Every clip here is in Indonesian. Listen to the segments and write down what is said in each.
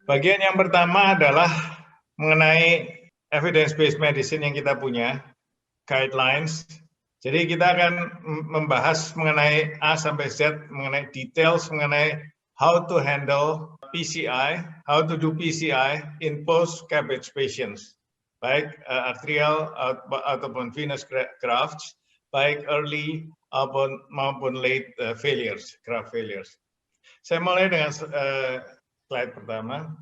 Bagian yang pertama adalah mengenai evidence-based medicine yang kita punya, guidelines. Jadi kita akan membahas mengenai A sampai Z, mengenai details, mengenai how to handle PCI, how to do PCI in post-CABG patients, baik arterial ataupun venous grafts, baik early maupun late failures, graft failures. Saya mulai dengan slide pertama.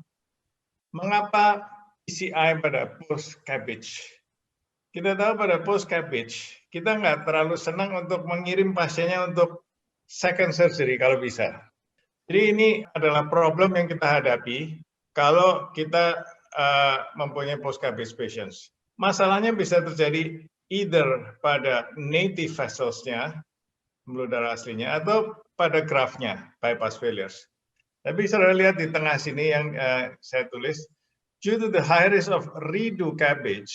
Mengapa PCI pada post-CABG? Kita tahu pada post-CABG, kita nggak terlalu senang untuk mengirim pasiennya untuk second surgery kalau bisa. Jadi ini adalah problem yang kita hadapi kalau kita mempunyai post-CABG patients. Masalahnya bisa terjadi either pada native vessels-nya, pembuluh darah aslinya, atau pada graft-nya, bypass failures. Tapi saudara lihat di tengah sini yang saya tulis, due to the high risk of redo CABG,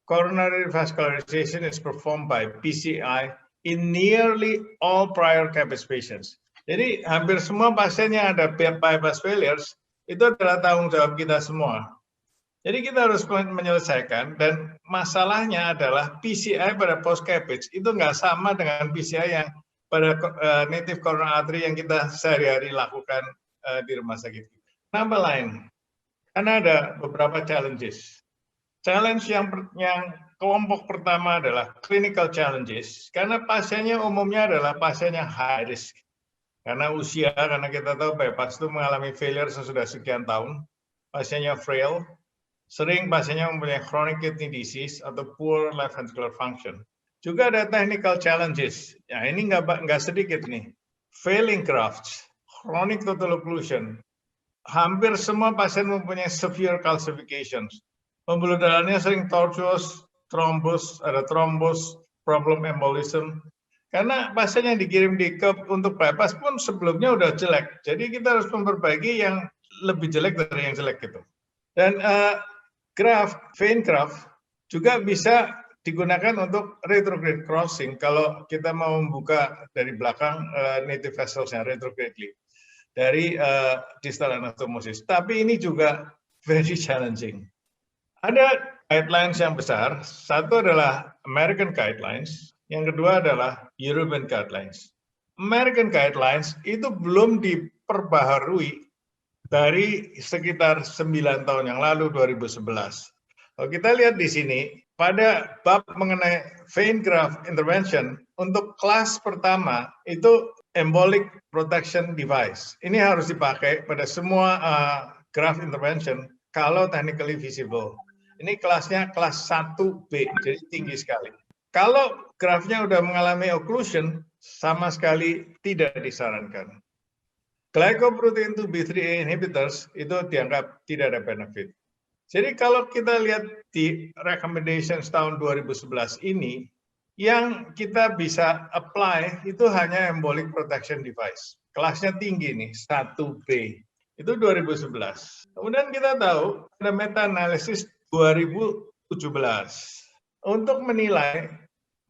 coronary vascularization is performed by PCI in nearly all prior CABG patients. Jadi hampir semua pasien yang ada bypass failures itu adalah tanggung jawab kita semua. Jadi kita harus menyelesaikan, dan masalahnya adalah PCI pada post-CABG itu nggak sama dengan PCI yang pada native coronary artery yang kita sehari-hari lakukan di rumah sakit. Kenapa lain? Karena ada beberapa challenges. Challenge yang kelompok pertama adalah clinical challenges, karena pasiennya umumnya adalah pasien yang high risk. Karena usia, karena kita tahu bypass itu mengalami failure sesudah sekian tahun, pasiennya frail, sering pasiennya mempunyai chronic kidney disease atau poor left ventricular function. Juga ada technical challenges, ya ini nggak sedikit nih, failing grafts, chronic total occlusion, hampir semua pasien mempunyai severe calcifications. Pembuluh darahnya sering tortuous, thrombus, ada thrombus, problem embolism. Karena pasien yang dikirim di CABG untuk bypass pun sebelumnya udah jelek. Jadi kita harus memperbaiki yang lebih jelek dari yang jelek gitu. Dan vein graft juga bisa digunakan untuk retrograde crossing kalau kita mau membuka dari belakang native vessels-nya retrogradely dari distal anastomosis. Tapi ini juga very challenging. Ada guidelines yang besar, satu adalah American Guidelines, yang kedua adalah European Guidelines. American Guidelines itu belum diperbaharui dari sekitar 9 tahun yang lalu, 2011. Kalau kita lihat di sini, pada bab mengenai vein graft intervention, untuk kelas pertama itu embolic protection device. Ini harus dipakai pada semua graft intervention kalau technically feasible. Ini kelasnya kelas 1B, jadi tinggi sekali. Kalau graftnya udah mengalami occlusion, sama sekali tidak disarankan. Glycoprotein 2B3A inhibitors itu dianggap tidak ada benefit. Jadi kalau kita lihat di recommendations tahun 2011 ini, yang kita bisa apply itu hanya embolic protection device. Kelasnya tinggi nih, 1B. Itu 2011. Kemudian kita tahu ada meta-analisis 2017 untuk menilai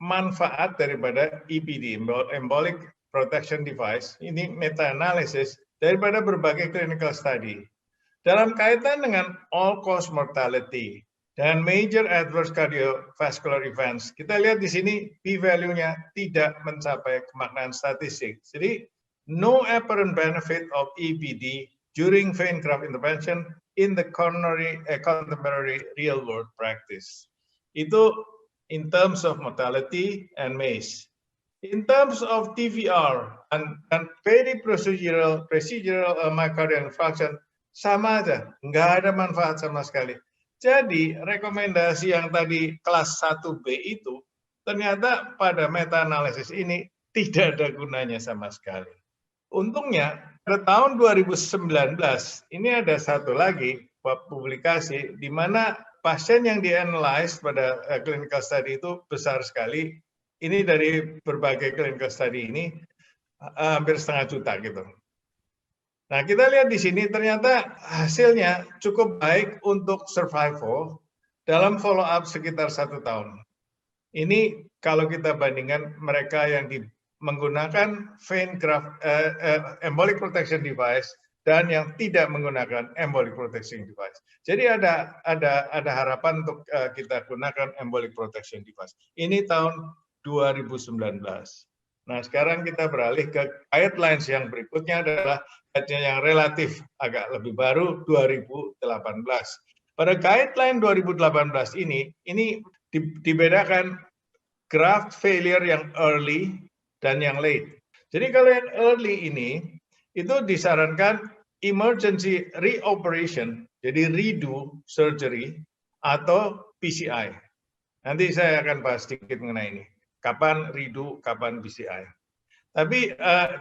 manfaat daripada EPD, embolic protection device, ini meta-analisis daripada berbagai clinical study. Dalam kaitan dengan all-cause mortality dan major adverse cardiovascular events, kita lihat di sini p-value-nya tidak mencapai kemaknaan statistik. Jadi, no apparent benefit of EPD during vein graft intervention in the contemporary real-world practice. Itu in terms of mortality and MACE. In terms of TVR and very procedural myocardial infarction, sama aja, nggak ada manfaat sama sekali. Jadi rekomendasi yang tadi kelas 1B itu ternyata pada meta-analisis ini tidak ada gunanya sama sekali. Untungnya pada tahun 2019 ini ada satu lagi publikasi di mana pasien yang di-analyze pada clinical study itu besar sekali. Ini dari berbagai clinical study ini hampir 500 juta gitu. Nah, kita lihat di sini ternyata hasilnya cukup baik untuk survival dalam follow up sekitar 1 tahun. Ini kalau kita bandingkan mereka yang menggunakan vein graft embolic protection device dan yang tidak menggunakan embolic protection device. Jadi ada harapan untuk kita gunakan embolic protection device. Ini tahun 2019. Nah, sekarang kita beralih ke guidelines yang berikutnya adalah guideline yang relatif agak lebih baru 2018. Pada guideline 2018 ini dibedakan graft failure yang early dan yang late. Jadi kalau yang early ini itu disarankan emergency reoperation, jadi redo surgery atau PCI. Nanti saya akan bahas sedikit mengenai ini. Kapan redo, kapan PCI. Tapi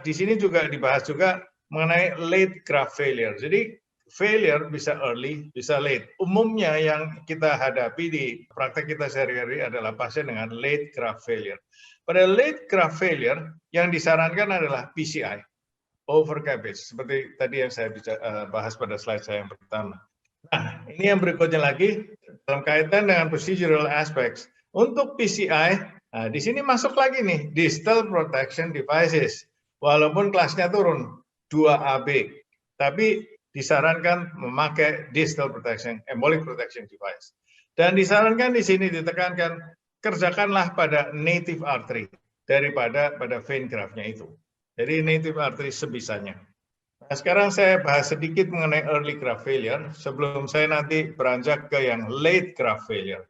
di sini juga dibahas juga mengenai late graft failure. Jadi failure bisa early, bisa late. Umumnya yang kita hadapi di praktek kita sehari-hari adalah pasien dengan late graft failure. Pada late graft failure, yang disarankan adalah PCI, over cabbage, seperti tadi yang saya bahas pada slide saya yang pertama. Nah, ini yang berikutnya lagi, dalam kaitan dengan procedural aspects. Untuk PCI, nah, di sini masuk lagi nih, distal protection devices. Walaupun kelasnya turun, 2AB. Tapi disarankan memakai distal protection, embolic protection device. Dan disarankan di sini ditekankan, kerjakanlah pada native artery daripada pada vein graft-nya itu. Jadi native artery sebisanya. Nah, sekarang saya bahas sedikit mengenai early graft failure sebelum saya nanti beranjak ke yang late graft failure.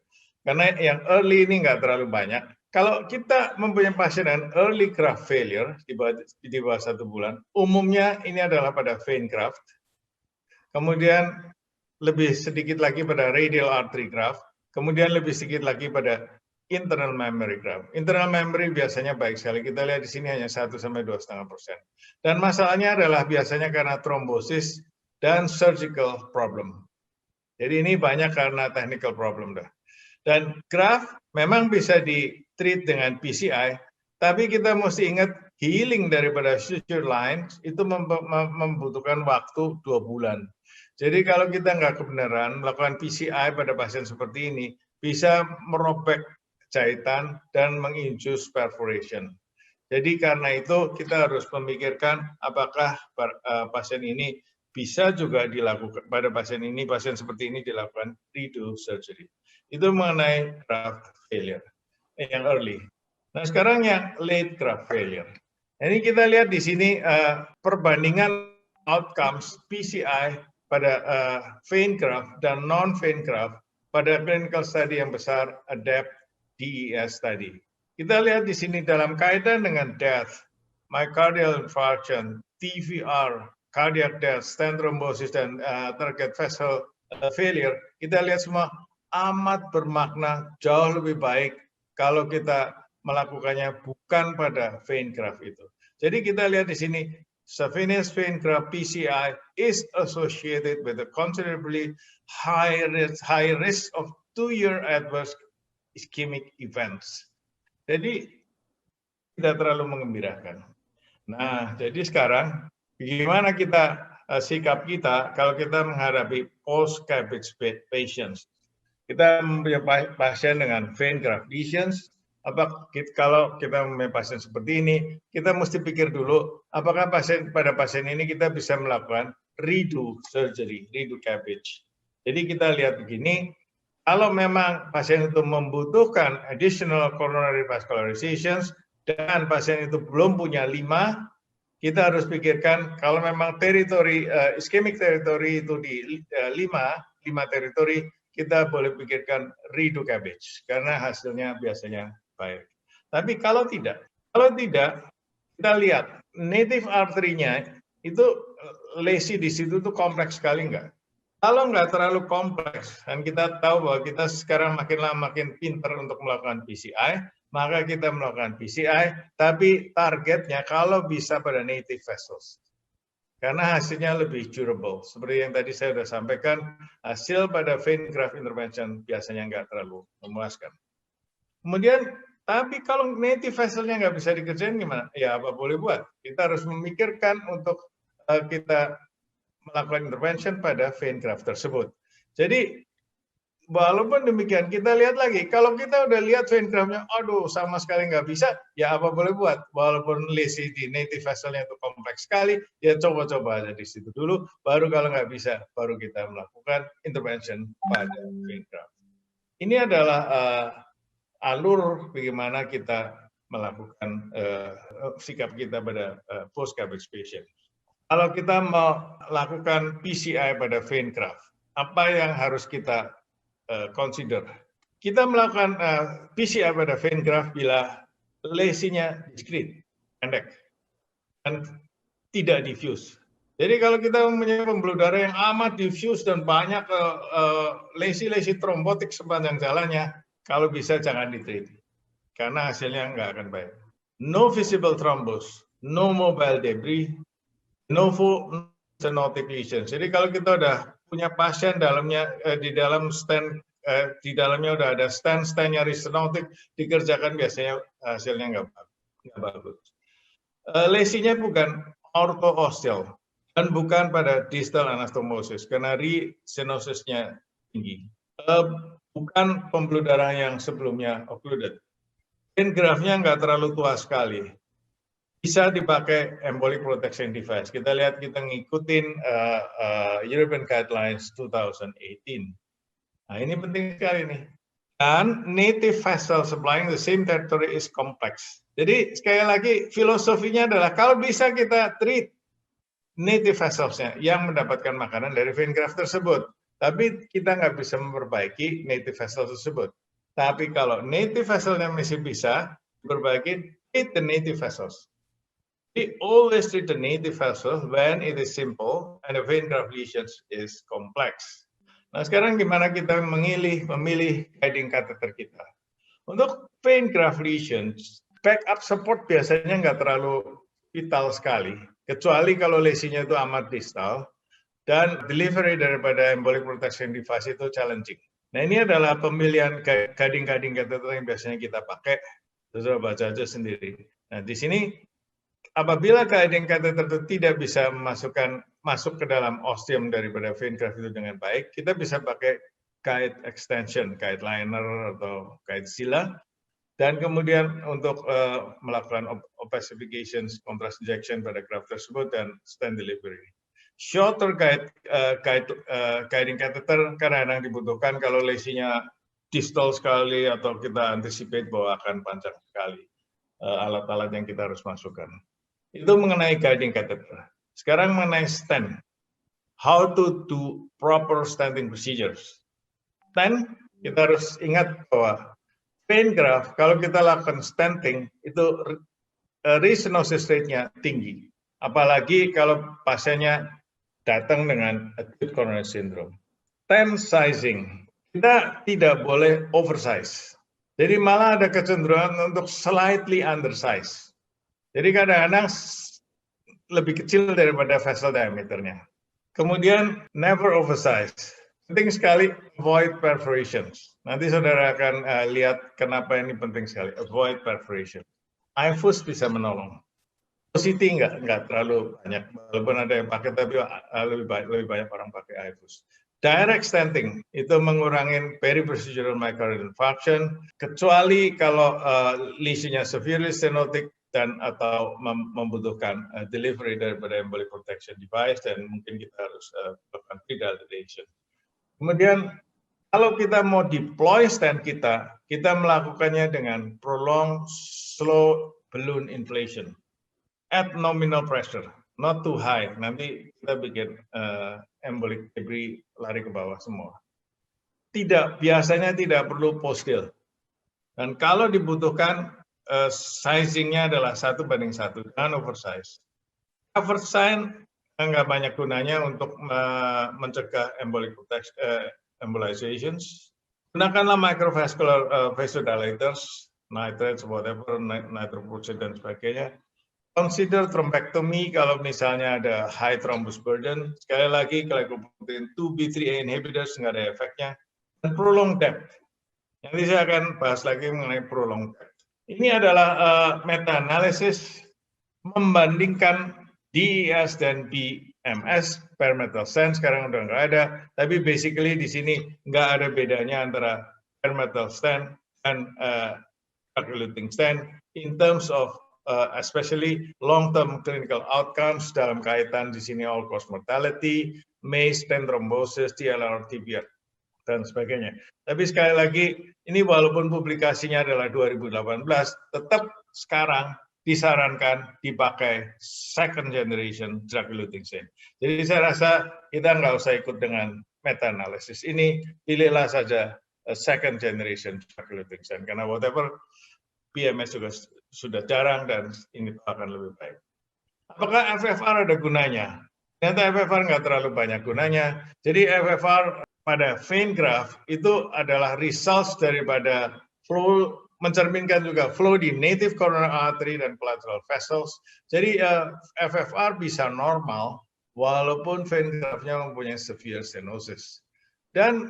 Karena yang early ini nggak terlalu banyak. Kalau kita mempunyai pasien dengan early graft failure di bawah 1 bulan, umumnya ini adalah pada vein graft. Kemudian lebih sedikit lagi pada radial artery graft. Kemudian lebih sedikit lagi pada internal memory graft. Internal memory biasanya baik sekali. Kita lihat di sini hanya 1 sampai 2,5%. Dan masalahnya adalah biasanya karena trombosis dan surgical problem. Jadi ini banyak karena technical problem dah. Dan graft memang bisa di-treat dengan PCI, tapi kita mesti ingat healing daripada suture lines itu membutuhkan waktu 2 bulan. Jadi kalau kita nggak kebenaran melakukan PCI pada pasien seperti ini, bisa merobek jahitan dan menginjus perforation. Jadi karena itu kita harus memikirkan apakah pasien ini bisa juga dilakukan, pada pasien ini, pasien seperti ini dilakukan redo surgery. Itu mengenai graft failure, yang early. Nah sekarang yang late graft failure. Ini kita lihat di sini perbandingan outcomes PCI pada vein graft dan non-vein graft pada clinical study yang besar, ADAPT DES tadi. Kita lihat di sini dalam kaitan dengan death, myocardial infarction, TVR, cardiac death, stent thrombosis, dan target vessel failure, kita lihat semua amat bermakna, jauh lebih baik kalau kita melakukannya bukan pada vein graft itu. Jadi kita lihat di sini, venous vein graft PCI is associated with a considerably high risk of 2-year adverse ischemic events. Jadi tidak terlalu mengembirakan. Nah, jadi sekarang bagaimana sikap kita kalau kita menghadapi post-cabbage patients? Kita mempunyai pasien dengan vein graft lesions. Kalau kita mempunyai pasien seperti ini, kita mesti pikir dulu, apakah pada pasien ini kita bisa melakukan redo surgery, redo cabbage. Jadi kita lihat begini, kalau memang pasien itu membutuhkan additional coronary vascularizations dan pasien itu belum punya 5, kita harus pikirkan kalau memang teritori ischemic territory itu di 5 teritori, kita boleh pikirkan redo cabbage karena hasilnya biasanya baik. Tapi kalau tidak kita lihat native artery-nya itu lesi di situ tuh kompleks sekali enggak? Kalau nggak terlalu kompleks, dan kita tahu bahwa kita sekarang makin lama makin pinter untuk melakukan PCI, maka kita melakukan PCI, tapi targetnya kalau bisa pada native vessels. Karena hasilnya lebih durable. Seperti yang tadi saya sudah sampaikan, hasil pada vein graft intervention biasanya nggak terlalu memuaskan. Kemudian, tapi kalau native vesselnya nggak bisa dikerjain gimana? Ya apa boleh buat. Kita harus memikirkan untuk kita melakukan intervention pada vein graft tersebut. Jadi walaupun demikian, kita lihat lagi. Kalau kita udah lihat vein graphnya, aduh sama sekali nggak bisa, ya apa boleh buat. Walaupun lesi di native vesselnya itu kompleks sekali, ya coba-coba aja di situ dulu. Baru kalau nggak bisa, baru kita melakukan intervention pada vein graph. Ini adalah alur bagaimana kita melakukan sikap kita pada post capex patient. Kalau kita melakukan PCI pada vein graph, apa yang harus kita consider? Kita melakukan PCI pada vein graph bila lesinya discrete, pendek, dan tidak diffuse. Jadi kalau kita mempunyai pembuluh darah yang amat diffuse dan banyak lesi-lesi trombotik sepanjang jalannya, kalau bisa jangan ditreat, karena hasilnya nggak akan baik. No visible thrombus, no mobile debris, no stenotic lesion. Jadi kalau kita udah punya pasien dalamnya di dalam stent, di dalamnya udah ada stent-nya stenotic, dikerjakan biasanya hasilnya nggak bagus. Lesinya bukan ortho-ostial dan bukan pada distal anastomosis karena re-stenosisnya tinggi. Bukan pembuluh darah yang sebelumnya occluded. Vein graphnya nggak terlalu tua sekali. Bisa dipakai embolic protection device. Kita lihat, kita ngikutin European Guidelines 2018. Nah, ini penting sekali nih. Dan native vessel supplying the same territory is complex. Jadi sekali lagi filosofinya adalah kalau bisa kita treat native vesselsnya yang mendapatkan makanan dari vein graft tersebut. Tapi kita nggak bisa memperbaiki native vessel tersebut. Tapi kalau native vesselnya masih bisa diperbaiki, treat the native vessels. We always treat the native vessel when it is simple and the vein graft lesions is complex. Nah, sekarang gimana kita memilih guiding catheter kita? Untuk vein graft lesions, backup support biasanya nggak terlalu vital sekali, kecuali kalau lesinya itu amat distal dan delivery daripada embolic protection device itu challenging. Nah, ini adalah pemilihan guiding catheter yang biasanya kita pakai. Saudara baca aja sendiri. Nah, di sini apabila guiding catheter itu tidak bisa masuk ke dalam ostium daripada vein graft itu dengan baik, kita bisa pakai guide extension, guide liner atau guide sila, dan kemudian untuk melakukan opacification, contrast injection pada graft tersebut dan stent delivery. Shorter guiding catheter kadang-kadang dibutuhkan kalau lesinya distal sekali atau kita anticipate bahwa akan panjang sekali alat-alat yang kita harus masukkan. Itu mengenai guiding catheter. Sekarang mengenai stent. How to do proper stenting procedures. Stent, kita harus ingat bahwa vein graft, kalau kita lakukan stenting, itu restenosis rate-nya tinggi. Apalagi kalau pasiennya datang dengan acute coronary syndrome. Stent sizing, kita tidak boleh oversize. Jadi malah ada kecenderungan untuk slightly undersize. Jadi kadang-kadang lebih kecil daripada vessel diameternya. Kemudian never oversize. Penting sekali avoid perforations. Nanti saudara akan lihat kenapa ini penting sekali. Avoid perforation. IFUS bisa menolong. Positi nggak terlalu banyak. Walaupun ada yang pakai, tapi lebih banyak orang pakai IFUS. Direct stenting itu mengurangi periprocedural myocardial infarction, kecuali kalau lesinya severely stenotic dan atau membutuhkan delivery daripada embolic protection device, dan mungkin kita harus melakukan pre-dilatation. Kemudian kalau kita mau deploy stent kita melakukannya dengan prolonged slow balloon inflation at nominal pressure, not too high. Nanti kita bikin embolic debris lari ke bawah semua. Biasanya tidak perlu post-dill. Dan kalau dibutuhkan, sizingnya adalah 1:1, jangan oversize. Oversize nggak banyak gunanya untuk mencegah embolic embolizations. Gunakanlah microvascular vasodilators, nitrates, whatever, nitroprusside dan sebagainya. Consider thrombectomy kalau misalnya ada high thrombus burden. Sekali lagi, glycoprotein 2B3A inhibitors nggak ada efeknya. Dan prolonged depth. Nanti saya akan bahas lagi mengenai prolonged depth. Ini adalah meta-analisis membandingkan DES dan MS, bare metal stent sekarang udah nggak ada, tapi basically di sini nggak ada bedanya antara bare metal stent dan drug-eluting stent in terms of especially long-term clinical outcomes dalam kaitan di sini all-cause mortality, MACE, stent thrombosis, TLR, TBR, dan sebagainya. Tapi sekali lagi, ini walaupun publikasinya adalah 2018, tetap sekarang disarankan dipakai second generation drug-eluting stent. Jadi saya rasa kita nggak usah ikut dengan meta-analysis ini, pilihlah saja second generation drug-eluting stent, karena whatever PMS juga sudah jarang dan ini akan lebih baik. Apakah FFR ada gunanya? Ternyata FFR nggak terlalu banyak gunanya. Jadi FFR pada vein graft itu adalah results daripada flow, mencerminkan juga flow di native coronary artery dan collateral vessels. Jadi FFR bisa normal walaupun vein graftnya mempunyai severe stenosis. Dan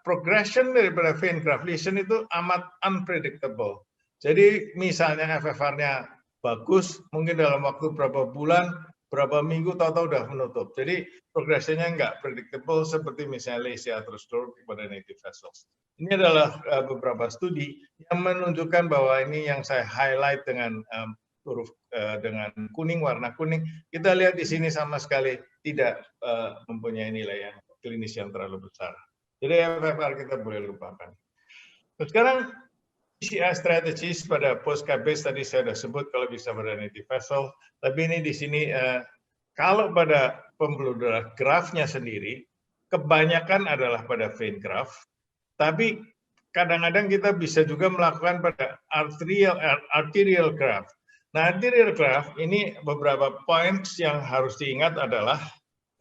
progression daripada vein graft lesion itu amat unpredictable. Jadi misalnya FFR-nya bagus, mungkin dalam waktu berapa bulan, berapa minggu, tahu-tahu udah menutup. Jadi progresinya nggak predictable seperti misalnya lesion atherosclerotic pada native vessels. Ini adalah beberapa studi yang menunjukkan bahwa ini yang saya highlight dengan huruf dengan kuning, warna kuning. Kita lihat di sini sama sekali tidak mempunyai nilai yang klinis yang terlalu besar. Jadi FFR kita boleh lupakan. Terus sekarang PCI strategies pada post KBS tadi saya sudah sebut kalau bisa pada native vessel, tapi ini di sini kalau pada pembuluh darah graftnya sendiri, kebanyakan adalah pada vein graft, tapi kadang-kadang kita bisa juga melakukan pada arterial graft. Nah, arterial graft ini beberapa points yang harus diingat adalah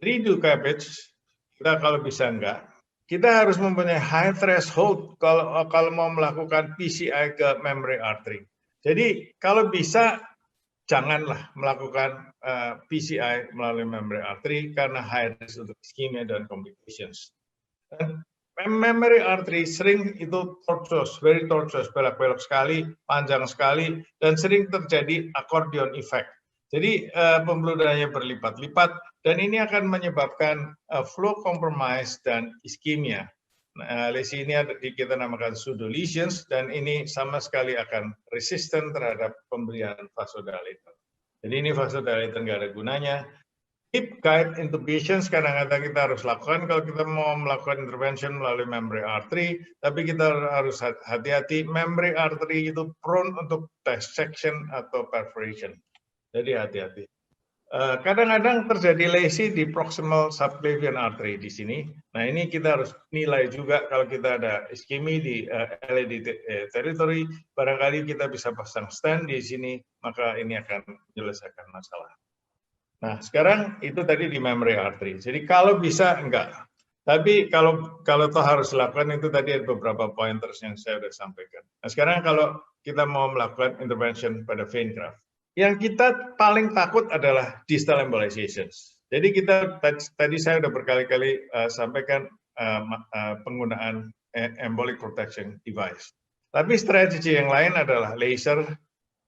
redo cabbage, kita kalau bisa enggak. Kita harus mempunyai high threshold kalau mau melakukan PCI ke memory artery. Jadi kalau bisa janganlah melakukan PCI melalui memory artery karena high risk untuk ischemia dan complications. Dan memory artery sering itu tortuous, very tortuous, belok-belok sekali, panjang sekali, dan sering terjadi accordion effect. Jadi pembuluh darahnya berlipat-lipat dan ini akan menyebabkan flow compromise dan ischemia. Nah, lesi ini kita namakan pseudo lesions dan ini sama sekali akan resisten terhadap pemberian vasodilator. Jadi ini vasodilator nggak ada gunanya. Hip guide intubations kadang-kadang kita harus lakukan kalau kita mau melakukan intervention melalui memory artery, tapi kita harus hati-hati, memory artery itu prone untuk dissection atau perforation. Jadi hati-hati. Kadang-kadang terjadi lesi di proximal subclavian artery di sini. Nah ini kita harus nilai juga kalau kita ada ischemia di LAD territory, barangkali kita bisa pasang stent di sini, maka ini akan menyelesaikan masalah. Nah sekarang itu tadi di memory artery. Jadi kalau bisa enggak. Tapi kalau toh harus dilakukan itu tadi ada beberapa pointers yang saya sudah sampaikan. Nah sekarang kalau kita mau melakukan intervention pada vein graft, yang kita paling takut adalah distal embolizations. Jadi kita tadi saya sudah berkali-kali sampaikan penggunaan embolic protection device. Tapi strategi yang lain adalah laser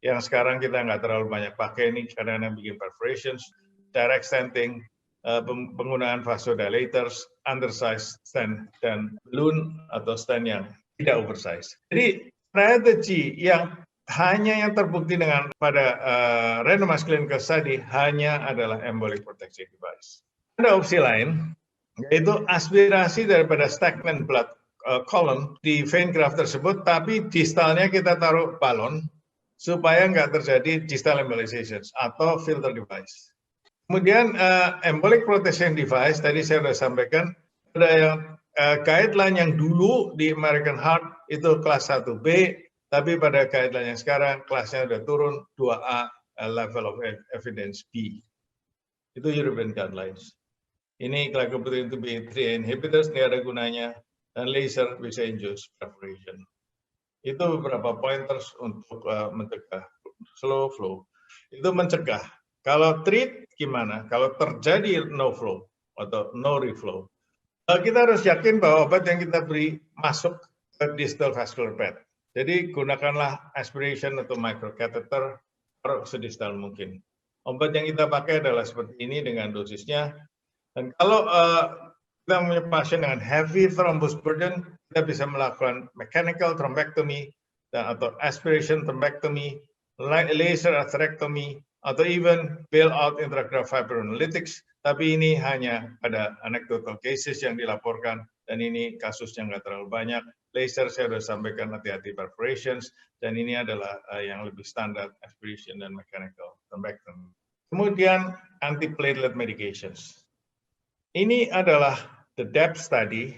yang sekarang kita nggak terlalu banyak pakai ini kadang-kadang bikin perforations, direct stenting, penggunaan vasodilators, undersized stent dan balloon atau stent yang tidak oversize. Jadi strategi yang hanya yang terbukti dengan pada randomized clinical study hanya adalah embolic protection device. Ada opsi lain, yaitu aspirasi daripada stagnant blood column di vein graft tersebut, tapi distalnya kita taruh balon supaya nggak terjadi distal embolizations atau filter device. Kemudian embolic protection device tadi saya sudah sampaikan ada yang guideline yang dulu di American Heart itu kelas 1B. Tapi pada guideline yang sekarang kelasnya sudah turun 2A level of evidence B. Itu European guidelines. Ini glycoprotein to be 3 inhibitors tidak ada gunanya dan laser bisa induce perforation. Itu beberapa pointers untuk mencegah slow flow. Itu mencegah. Kalau treat gimana? Kalau terjadi no flow atau no reflow, kita harus yakin bahwa obat yang kita beri masuk ke distal vascular bed. Jadi gunakanlah aspiration atau microcatheter sedistal mungkin. Obat yang kita pakai adalah seperti ini dengan dosisnya. Dan kalau kita punya pasien dengan heavy thrombus burden, kita bisa melakukan mechanical thrombectomy atau aspiration thrombectomy, laser atherectomy, atau even bail-out intragraft fibrinolytics. Tapi ini hanya pada anecdotal cases yang dilaporkan, dan ini kasus yang nggak terlalu banyak. Laser saya sudah sampaikan hati-hati perforations, dan ini adalah yang lebih standar, aspiration dan mechanical thrombectomy. Kemudian antiplatelet medications. Ini adalah the DEP study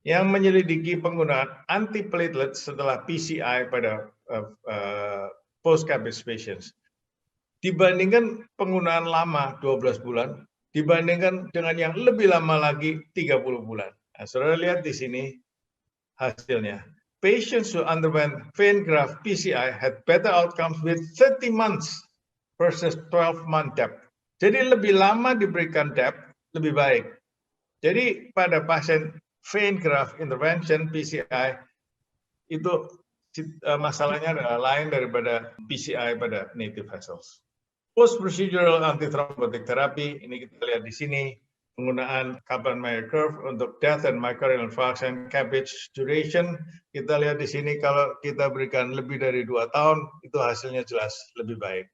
yang menyelidiki penggunaan antiplatelet setelah PCI pada post-CABG patients. Dibandingkan penggunaan lama 12 bulan, dibandingkan dengan yang lebih lama lagi 30 bulan. Nah, saudara lihat di sini hasilnya. Patients who underwent vein graft PCI had better outcomes with 30 months versus 12-month DEP. Jadi lebih lama diberikan DEP, lebih baik. Jadi pada pasien vein graft intervention PCI, itu masalahnya adalah lain daripada PCI pada native vessels. Post-procedural antithrombotic therapy, ini kita lihat di sini, penggunaan Kaplan-Meier curve untuk death and myocardial infarction CABG duration. Kita lihat di sini kalau kita berikan lebih dari 2 tahun, itu hasilnya jelas lebih baik.